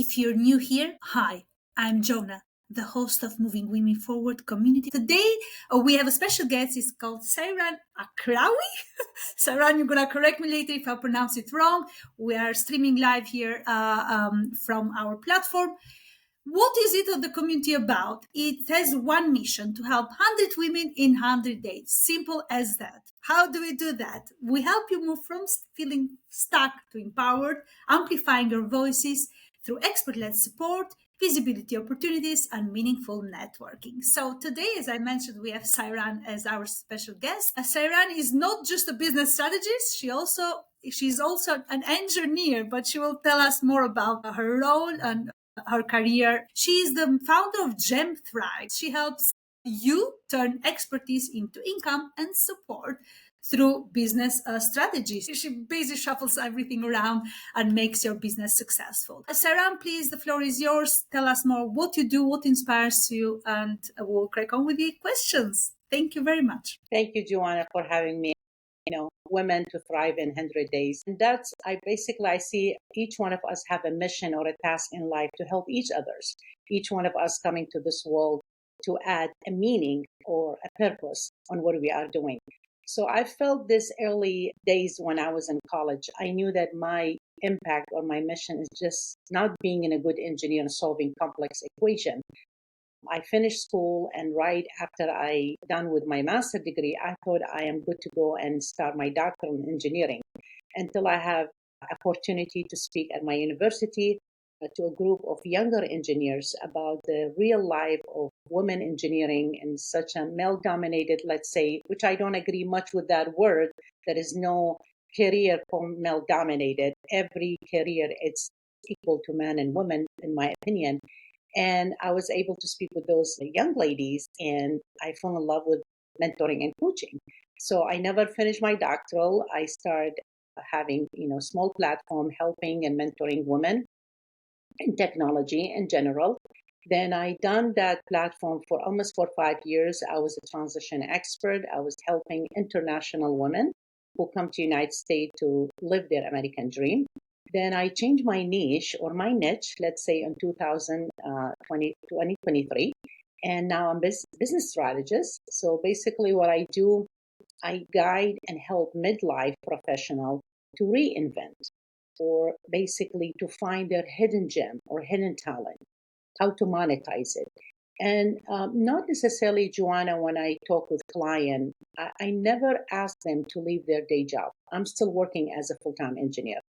If you're new here, hi, I'm Jonah, the host of Moving Women Forward community. Today, we have a special guest. It's called Sairan Aqwari. Sairan, you're going to correct me later if I pronounce it wrong. We are streaming live here from our platform. What is it of the community about? It has one mission to help 100 women in 100 days. Simple as that. How do we do that? We help you move from feeling stuck to empowered, amplifying your voices through expert-led support, visibility opportunities, and meaningful networking. So today, as I mentioned, we have Sairan as our special guest. Sairan is not just a business strategist. She's also an engineer, but she will tell us more about her role and her career. She is the founder of Gem Thrive. She helps you turn expertise into income and support through business strategies. She basically shuffles everything around and makes your business successful. Sairan, please, the floor is yours. Tell us more what you do, what inspires you, and we'll crack on with the questions. Thank you very much. Thank you, Joanna, for having me. Women to thrive in 100 days. And I see each one of us have a mission or a task in life to help each others. Each one of us coming to this world to add a meaning or a purpose on what we are doing. So I felt this early days when I was in college. I knew that my impact or my mission is just not being a good engineer and solving complex equations. I finished school, and right after I done with my master's degree, I thought I am good to go and start my doctoral in engineering until I have opportunity to speak at my university to a group of younger engineers about the real life of women engineering in such a male-dominated, let's say, which I don't agree much with that word. There is no career for male-dominated. Every career is equal to men and women, in my opinion. And I was able to speak with those young ladies, and I fell in love with mentoring and coaching. So I never finished my doctoral. I started having, small platform helping and mentoring women in technology in general. Then I done that platform for almost 5 years. I was a transition expert. I was helping international women who come to United States to live their American dream. Then I changed my niche or my niche, let's say in 2023. And now I'm business strategist. So basically what I do, I guide and help midlife professional to reinvent or basically to find their hidden gem or hidden talent, how to monetize it. And not necessarily, Joanna, when I talk with clients, I never ask them to leave their day job. I'm still working as a full-time engineer.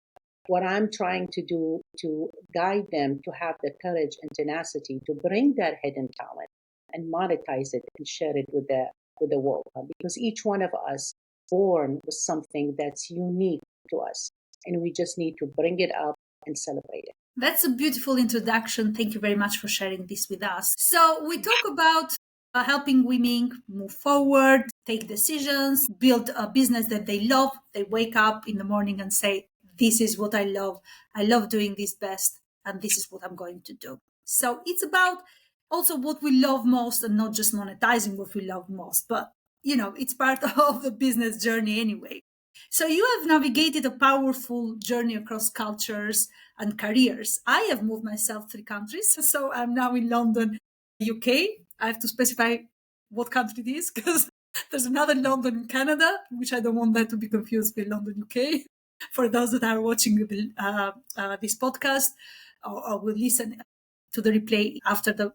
What I'm trying to do to guide them to have the courage and tenacity to bring that hidden talent and monetize it and share it with the world, because each one of us born with something that's unique to us, and we just need to bring it up and celebrate it. That's a beautiful introduction. Thank you very much for sharing this with us. So we talk about helping women move forward, take decisions, build a business that they love. They wake up in the morning and say, this is what I love. I love doing this best, and this is what I'm going to do. So it's about also what we love most, and not just monetizing what we love most, but it's part of the business journey anyway. So you have navigated a powerful journey across cultures and careers. I have moved myself 3 countries, so I'm now in London, UK. I have to specify what country it is because there's another London in Canada, which I don't want that to be confused with London, UK. For those that are watching this podcast or will listen to the replay after the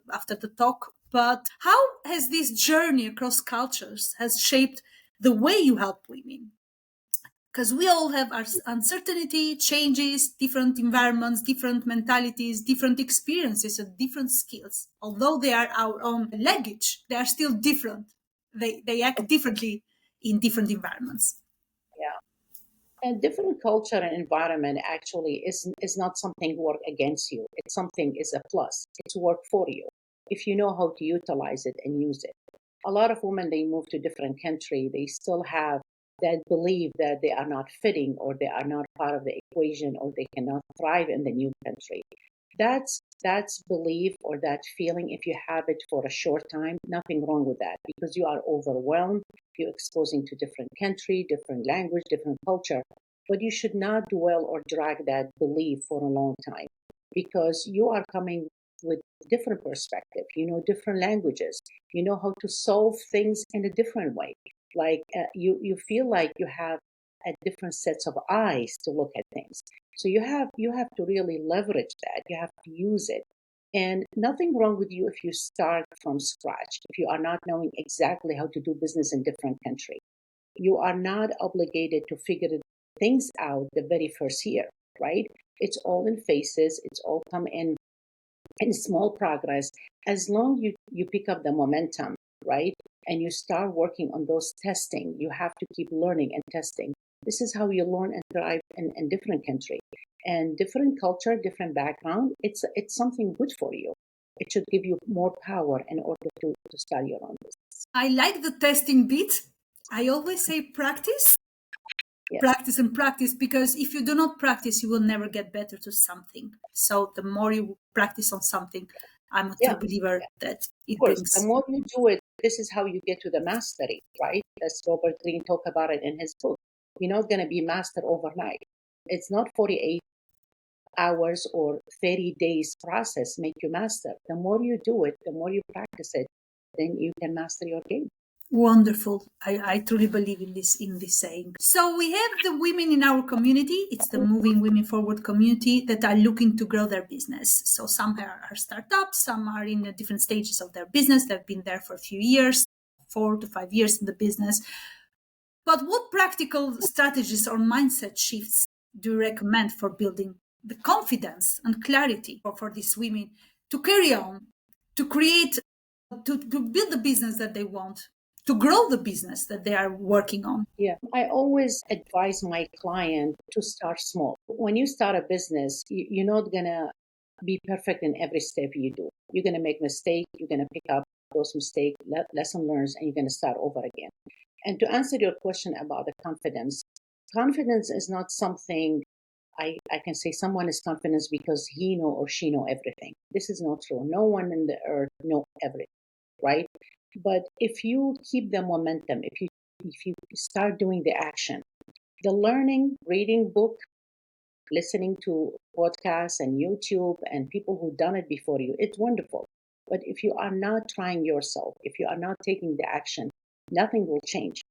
talk. But how has this journey across cultures has shaped the way you help women? Because we all have our uncertainty, changes, different environments, different mentalities, different experiences, and different skills. Although they are our own luggage, they are still different. They act differently in different environments. Yeah. And different culture and environment actually is not something work against you. It's something is a plus. It's work for you if you know how to utilize it and use it. A lot of women, they move to different country, they still have that belief that they are not fitting or they are not part of the equation or they cannot thrive in the new country. That's belief or that feeling. If you have it for a short time, nothing wrong with that, because you are overwhelmed. You're exposing to different country, different language, different culture. But you should not dwell or drag that belief for a long time. because you are coming with different perspective, different languages, how to solve things in a different way. Like you feel like you have a different sets of eyes to look at things. So you have to really leverage that. You have to use it. And nothing wrong with you if you start from scratch, if you are not knowing exactly how to do business in different country. You are not obligated to figure things out the very first year, right? It's all in phases. It's all come in small progress. As long you pick up the momentum, right? And you start working on those testing, you have to keep learning and testing. This is how you learn and thrive in different country and different culture, different background. It's something good for you. It should give you more power in order to start your own business. I like the testing bit. I always say practice, Yes. practice, and practice, because if you do not practice, you will never get better to something. So the more you practice on something, I'm a Yeah. true believer that Of it course, the brings. more you do it, this is how you get to the mastery, right? As Robert Greene talk about it in his book. You're not going to be master overnight. It's not 48 hours or 30 days process make you master. The more you do it, the more you practice it, then you can master your game. Wonderful. I truly believe in this saying. So we have the women in our community. It's the Moving Women Forward community that are looking to grow their business. So some are startups, some are in the different stages of their business. They've been there for a few years, 4 to 5 years in the business. But what practical strategies or mindset shifts do you recommend for building the confidence and clarity for these women to carry on, to create, to build the business that they want, to grow the business that they are working on? Yeah, I always advise my client to start small. When you start a business, you're not gonna be perfect in every step you do. You're gonna make mistakes. You're gonna pick up those mistakes, lesson learned, and you're gonna start over again. And to answer your question about the confidence, confidence is not something I can say someone is confident because he know or she know everything. This is not true. No one in the earth know everything, right? But if you keep the momentum, if you start doing the action, the learning, reading book, listening to podcasts and YouTube and people who done it before you, it's wonderful. But if you are not trying yourself, if you are not taking the action, nothing will change.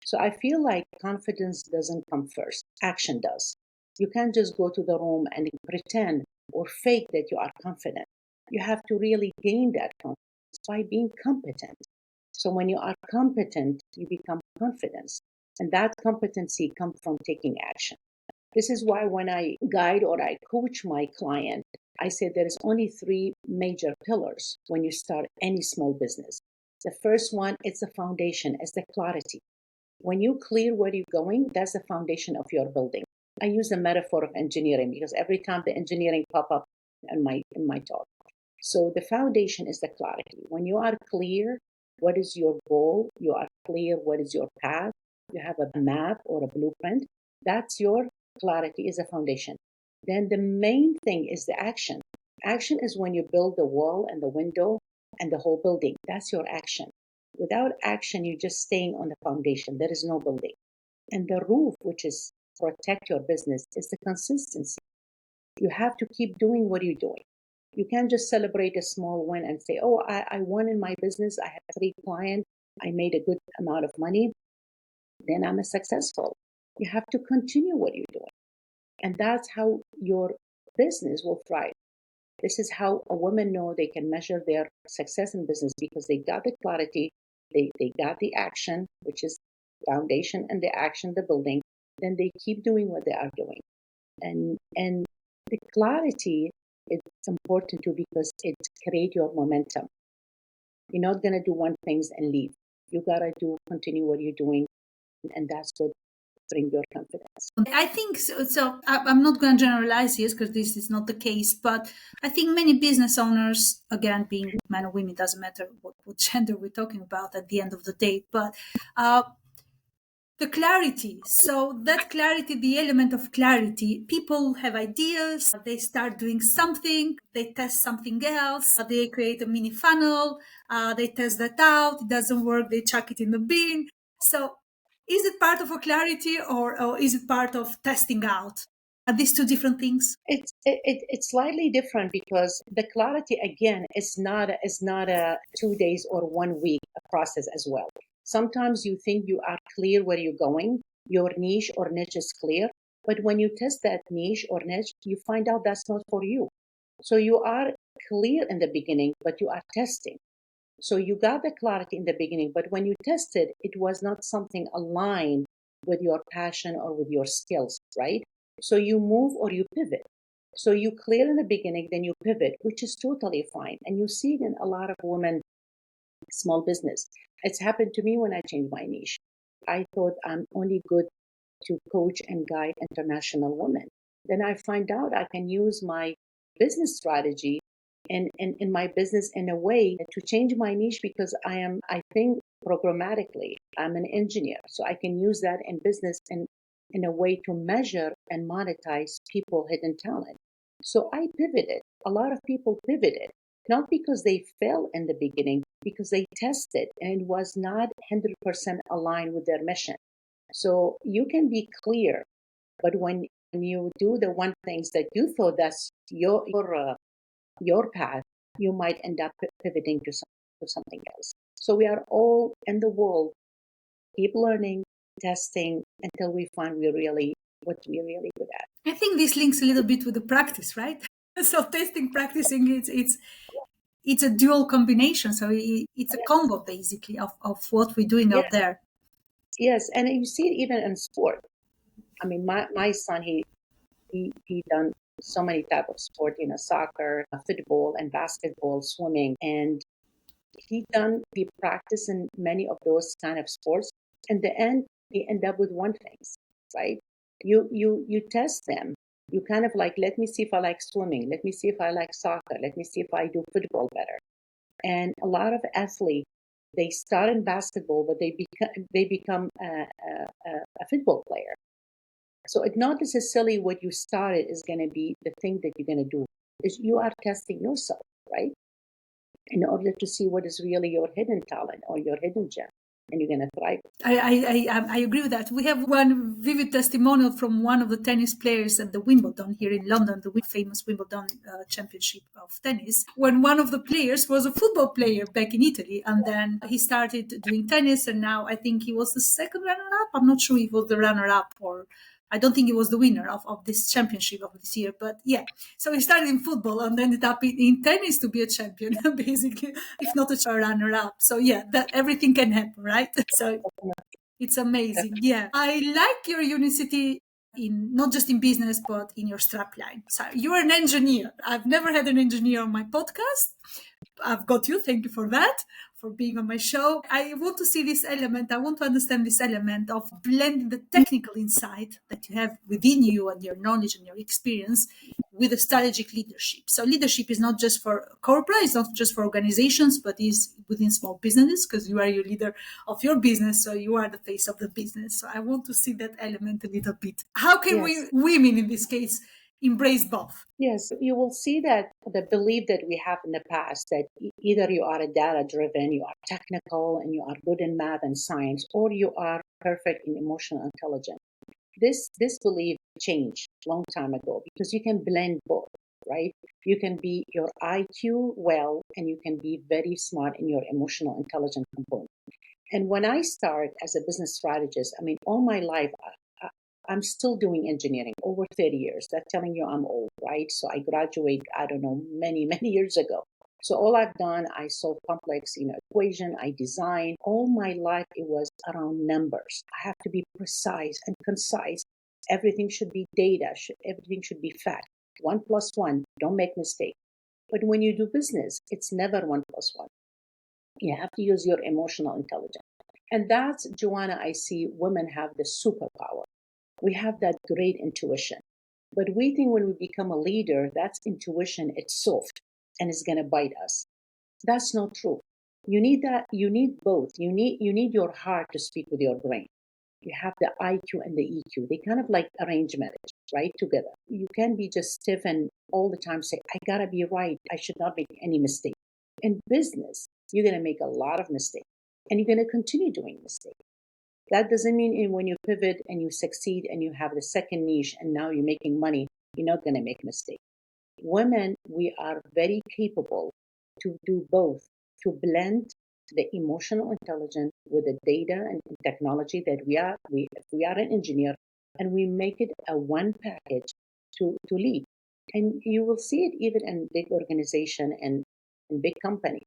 So I feel like confidence doesn't come first, action does. You can't just go to the room and pretend or fake that you are confident. You have to really gain that confidence by being competent. So when you are competent, you become confident. And that competency comes from taking action. This is why when I guide or I coach my client, I say there is only three major pillars when you start any small business. The first one is the foundation, is the clarity. When you clear where you're going, that's the foundation of your building. I use the metaphor of engineering because every time the engineering pop up in my talk. So the foundation is the clarity. When you are clear, what is your goal? You are clear what is your path. You have a map or a blueprint. That's your clarity is a foundation. Then the main thing is the action. Action is when you build the wall and the window and the whole building. That's your action. Without action, you're just staying on the foundation. There is no building. And the roof, which is protect your business, is the consistency. You have to keep doing what you're doing. You can't just celebrate a small win and say, oh, I won in my business. I have 3 clients. I made a good amount of money. Then I'm a successful. You have to continue what you're doing. And that's how your business will thrive. This is how a woman know they can measure their success in business because they got the clarity, they got the action, which is foundation and the action, the building. Then they keep doing what they are doing. And the clarity is important too because it creates your momentum. You're not gonna do one thing and leave. You gotta continue what you're doing, and that's what brings your confidence. I think so. I'm not going to generalize here because this is not the case, but I think many business owners, again, being men or women, doesn't matter what gender we're talking about at the end of the day, but uh, the clarity. So that clarity, the element of clarity, people have ideas, they start doing something, they test something else, they create a mini funnel, they test that out, it doesn't work, they chuck it in the bin. So is it part of a clarity or is it part of testing out? Are these two different things? It's slightly different because the clarity again is not a 2 days or 1 week process as well. Sometimes you think you are clear where you're going, your niche or niche is clear, but when you test that niche or niche, you find out that's not for you. So you are clear in the beginning, but you are testing. So you got the clarity in the beginning, but when you tested, it was not something aligned with your passion or with your skills, right? So you move or you pivot. So you clear in the beginning, then you pivot, which is totally fine. And you see it in a lot of women, small business. It's happened to me when I changed my niche. I thought I'm only good to coach and guide international women. Then I find out I can use my business strategy in my business in a way to change my niche because I think programmatically. I'm an engineer, so I can use that in business and in a way to measure and monetize people hidden talent. So I pivoted. A lot of people pivoted, not because they fell in the beginning, because they tested and it was not 100% aligned with their mission. So you can be clear, but when you do the one things that you thought that's your path, you might end up pivoting to something else. So we are all in the world, keep learning, testing until we find we really what we're really good at. I think this links a little bit with the practice, right? So testing, practicing, it's a dual combination. So it's a Yes, combo basically of what we're doing out yes, there. yes, and you see it even in sport. I mean, my son, he done so many type of sport, soccer, football, and basketball, swimming, and he practiced in many of those kind of sports. In the end, he end up with one thing, right? You test them. You kind of like, let me see if I like swimming. Let me see if I like soccer. Let me see if I do football better. And a lot of athletes, they start in basketball, but they become a football player. So it's not necessarily what you started is going to be the thing that you're going to do. Is you are testing yourself, right? In order to see what is really your hidden talent or your hidden gem, and you're going to thrive. I agree with that. We have one vivid testimonial from one of the tennis players at the Wimbledon here in London, the famous Wimbledon championship of tennis, when one of the players was a football player back in Italy. And then he started doing tennis, and now I think he was the second runner up. I'm not sure if he was the runner up, or I don't think he was the winner of this championship of this year. But yeah, so he started in football and ended up in tennis to be a champion, basically, if not a runner up. So yeah, that everything can happen, right? So it's amazing. Yeah. I like your unicity in not just in business, but in your strapline. So you're an engineer. I've never had an engineer on my podcast. I've got you. Thank you for that, for being on my show. I want to see this element. I want to understand this element of blending the technical insight that you have within you and your knowledge and your experience with the strategic leadership. So leadership is not just for corporate, it's not just for organizations, but is within small businesses because you are your leader of your business. So you are the face of the business. So I want to see that element a little bit. How can Yes. we, women in this case, embrace both? Yes, you will see that the belief that we have in the past that either you are a data driven, you are technical, and you are good in math and science, or you are perfect in emotional intelligence. This belief changed long time ago because you can blend both, right? You can be your IQ well, and you can be very smart in your emotional intelligence component. And when I start as a business strategist, I mean, all my life, I'm still doing engineering over 30 years. That's telling you I'm old, right? So I graduated, I don't know, many, many years ago. So all I've done, I solve complex, equation, I design. All my life, it was around numbers. I have to be precise and concise. Everything should be data. Everything should be fact. 1 plus 1, don't make mistake. But when you do business, it's never 1 plus 1. You have to use your emotional intelligence. And that's, Joanna, I see women have the superpower. We have that great intuition. But we think when we become a leader, that's intuition, it's soft and it's going to bite us. That's not true. You need that. You need both. You need your heart to speak with your brain. You have the IQ and the EQ. They kind of like arrange marriage, right? Together. You can't be just stiff and all the time say, I gotta be right. I should not make any mistake. In business, you're gonna make a lot of mistakes and you're gonna continue doing mistakes. That doesn't mean when you pivot and you succeed and you have the second niche and now you're making money, you're not going to make mistakes. Women, we are very capable to do both, to blend the emotional intelligence with the data and technology that we are an engineer, and we make it a one package to lead. And you will see it even in big organization and in big company.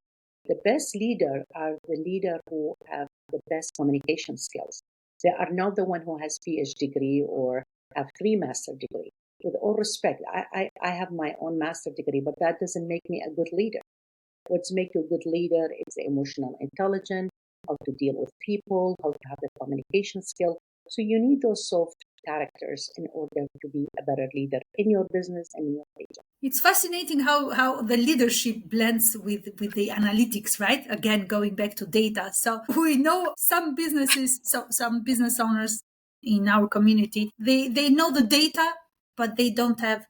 The best leader are the leader who have the best communication skills. They are not the one who has PhD degree or have three master degree. With all respect, I have my own master degree, but that doesn't make me a good leader. What's make you a good leader is the emotional intelligence, how to deal with people, how to have the communication skill. So you need those soft characters in order to be a better leader in your business and in your agent. It's fascinating how the leadership blends with the analytics, right? Again, going back to data. So we know some businesses, so some business owners in our community, they know the data, but they don't have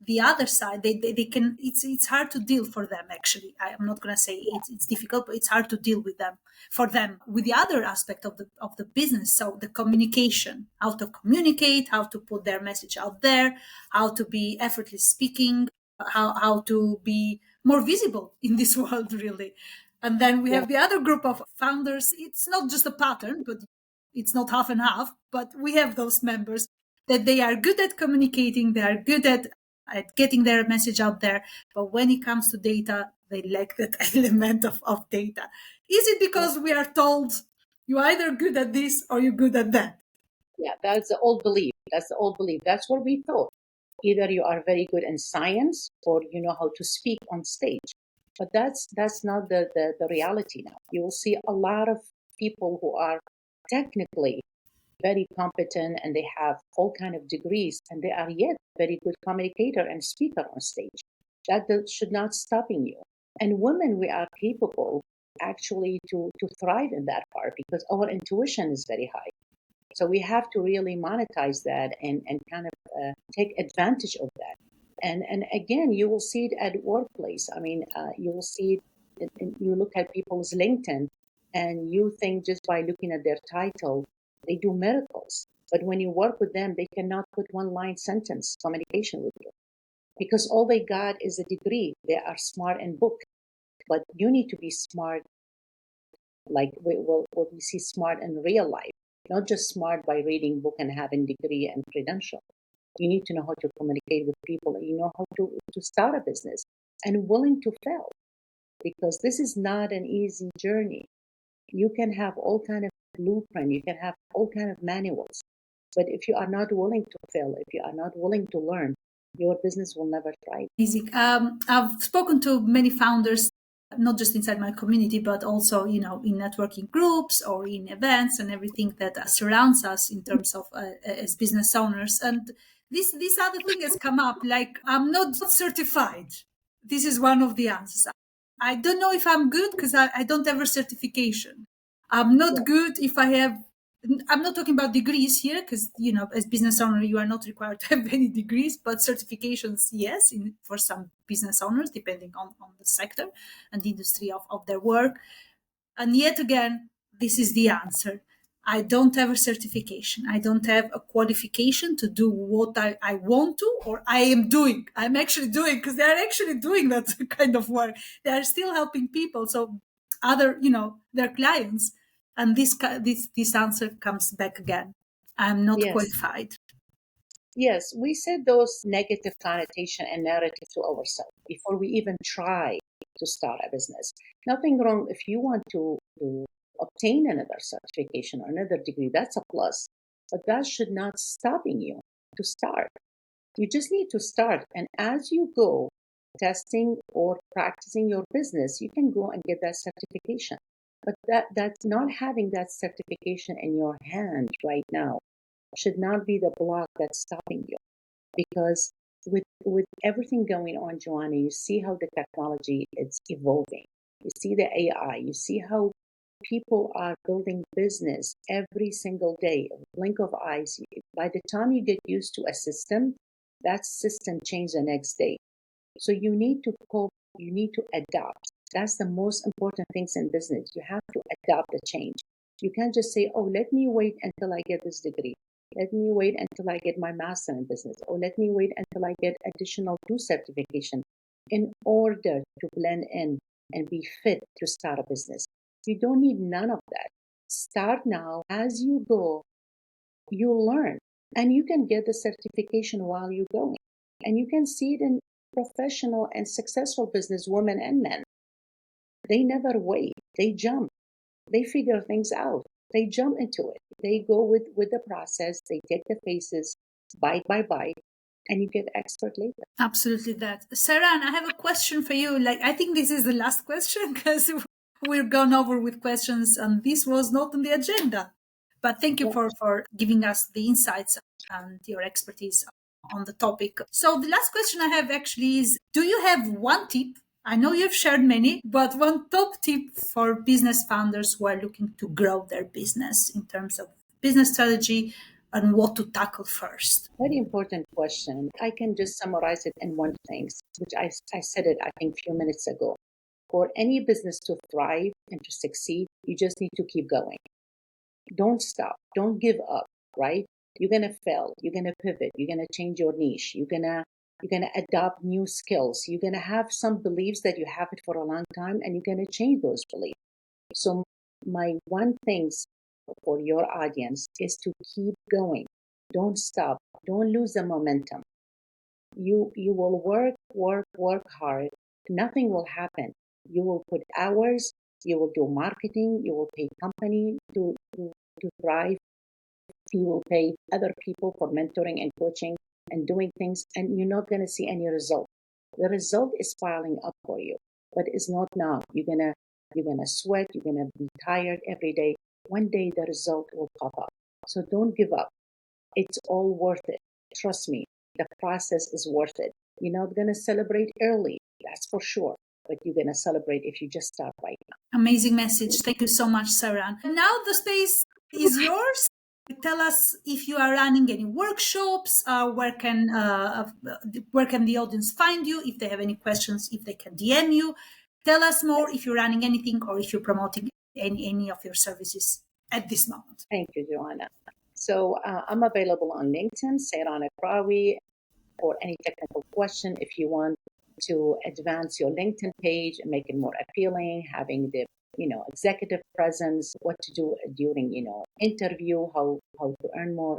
the other side. They can, it's hard to deal for them. Actually, I'm not going to say it's difficult, but it's hard to deal with them, for them, with the other aspect of the business. So the communication, how to communicate, how to put their message out there, how to be effortless speaking, how to be more visible in this world, really. And then we Yeah. have the other group of founders. It's not just a pattern, but it's not half and half, but we have those members that they are good at communicating, they are good at getting their message out there. But when it comes to data, they lack that element of data. Is it Yeah. because we are told you're either good at this or you're good at that? Yeah, that's the old belief. That's the old belief. That's what we thought. Either you are very good in science or you know how to speak on stage. But that's not the reality now. You will see a lot of people who are technically very competent and they have all kind of degrees and they are yet very good communicator and speaker on stage. That should not stopping you. And women, we are capable actually to thrive in that part because our intuition is very high. So we have to really monetize that and kind of take advantage of that. And again, you will see it at workplace. I mean, you will see it. You look at people's LinkedIn, and you think just by looking at their title, they do miracles. But when you work with them, they cannot put one line sentence communication with you because all they got is a degree. They are smart in book, but you need to be smart like what we see smart in real life, not just smart by reading book and having degree and credential. You need to know how to communicate with people and you know how to start a business and willing to fail because this is not an easy journey. You can have all kind of blueprint, you can have all kind of manuals, but if you are not willing to fail, if you are not willing to learn, your business will never thrive. Easy. I've spoken to many founders, not just inside my community, but also, in networking groups or in events and everything that surrounds us in terms of as business owners. And this other thing has come up, like, I'm not certified. This is one of the answers. I don't know if I'm good because I don't have a certification. I'm Yeah. not good if I have. I'm not talking about degrees here because, as business owner, you are not required to have any degrees, but certifications, yes, for some business owners, depending on the sector and the industry of their work. And yet again, this is the answer. I don't have a certification. I don't have a qualification to do what I want to, or I am doing. I'm actually doing because they're actually doing that kind of work. They are still helping people. So other, their clients. And this answer comes back again. I'm not Yes. qualified. Yes, we set those negative connotation and narrative to ourselves before we even try to start a business. Nothing wrong if you want to obtain another certification or another degree, that's a plus. But that should not stopping you to start. You just need to start. And as you go testing or practicing your business, you can go and get that certification. But that's not having that certification in your hand right now should not be the block that's stopping you. Because with everything going on, Joanna, you see how the technology is evolving. You see the AI. You see how people are building business every single day. A blink of eyes. By the time you get used to a system, that system changes the next day. So you need to cope. You need to adapt. That's the most important things in business. You have to adapt the change. You can't just say, oh, let me wait until I get this degree. Let me wait until I get my master in business. Or let me wait until I get additional 2 certification in order to blend in and be fit to start a business. You don't need none of that. Start now. As you go, you'll learn. And you can get the certification while you're going. And you can see it in professional and successful business women and men. They never wait. They jump. They figure things out. They jump into it. They go with the process. They take the phases bite by bite, and you get expert later. Absolutely that. Sairan, I have a question for you. Like, I think this is the last question because we're gone over with questions and this was not on the agenda. But thank you Yeah. for giving us the insights and your expertise on the topic. So the last question I have actually is, do you have one tip? I know you've shared many, but one top tip for business founders who are looking to grow their business in terms of business strategy and what to tackle first? Very important question. I can just summarize it in one thing, which I said it, I think, a few minutes ago. For any business to thrive and to succeed, you just need to keep going. Don't stop. Don't give up, right? You're going to fail. You're going to pivot. You're going to change your niche. You're going to adopt new skills. You're going to have some beliefs that you have it for a long time, and you're going to change those beliefs. So my one thing for your audience is to keep going. Don't stop. Don't lose the momentum. You will work hard. Nothing will happen. You will put hours. You will do marketing. You will pay company to thrive. You will pay other people for mentoring and coaching and doing things, and you're not going to see any result. The result is piling up for you, but it's not now. You're gonna sweat. You're gonna be tired every day. One day the result will pop up. So don't give up. It's all worth it. Trust me. The process is worth it. You're not gonna celebrate early, that's for sure. But you're gonna celebrate if you just start right now. Amazing message. Thank you so much, Sairan. Now the space is yours. Tell us if you are running any workshops. Where can the audience find you? If they have any questions, if they can DM you. Tell us more if you're running anything or if you're promoting any of your services at this moment. Thank you, Joanna. So I'm available on LinkedIn, Sairan Aqwari, for any technical question. If you want to advance your LinkedIn page and make it more appealing, having the executive presence, what to do during interview, how to earn more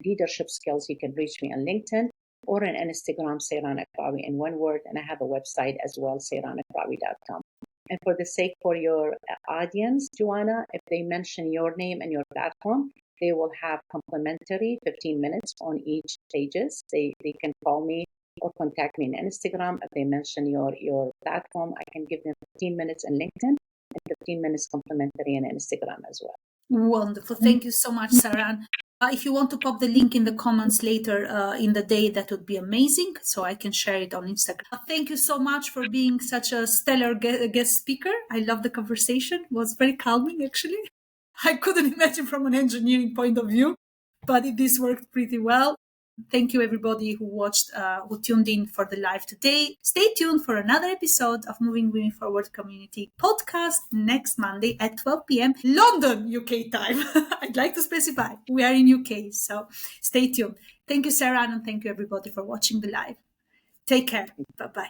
leadership skills, you can reach me on LinkedIn or on Instagram, Sairan Aqwari in one word, and I have a website as well, sairanaqwari.com. And for the sake for your audience, Joanna, if they mention your name and your platform, they will have complimentary 15 minutes on each pages. They can call me or contact me on Instagram. If they mention your platform, I can give them 15 minutes on LinkedIn and 15 minutes complimentary on Instagram as well. Wonderful. Thank you so much, Sairan. If you want to pop the link in the comments later in the day, that would be amazing. So I can share it on Instagram. Thank you so much for being such a stellar guest speaker. I love the conversation. It was very calming, actually. I couldn't imagine from an engineering point of view, but this worked pretty well. Thank you, everybody who watched, who tuned in for the live today. Stay tuned for another episode of Moving Women Forward Community podcast next Monday at 12 p.m. London, UK time. I'd like to specify we are in UK, so stay tuned. Thank you, Sarah, and thank you, everybody, for watching the live. Take care. Bye-bye.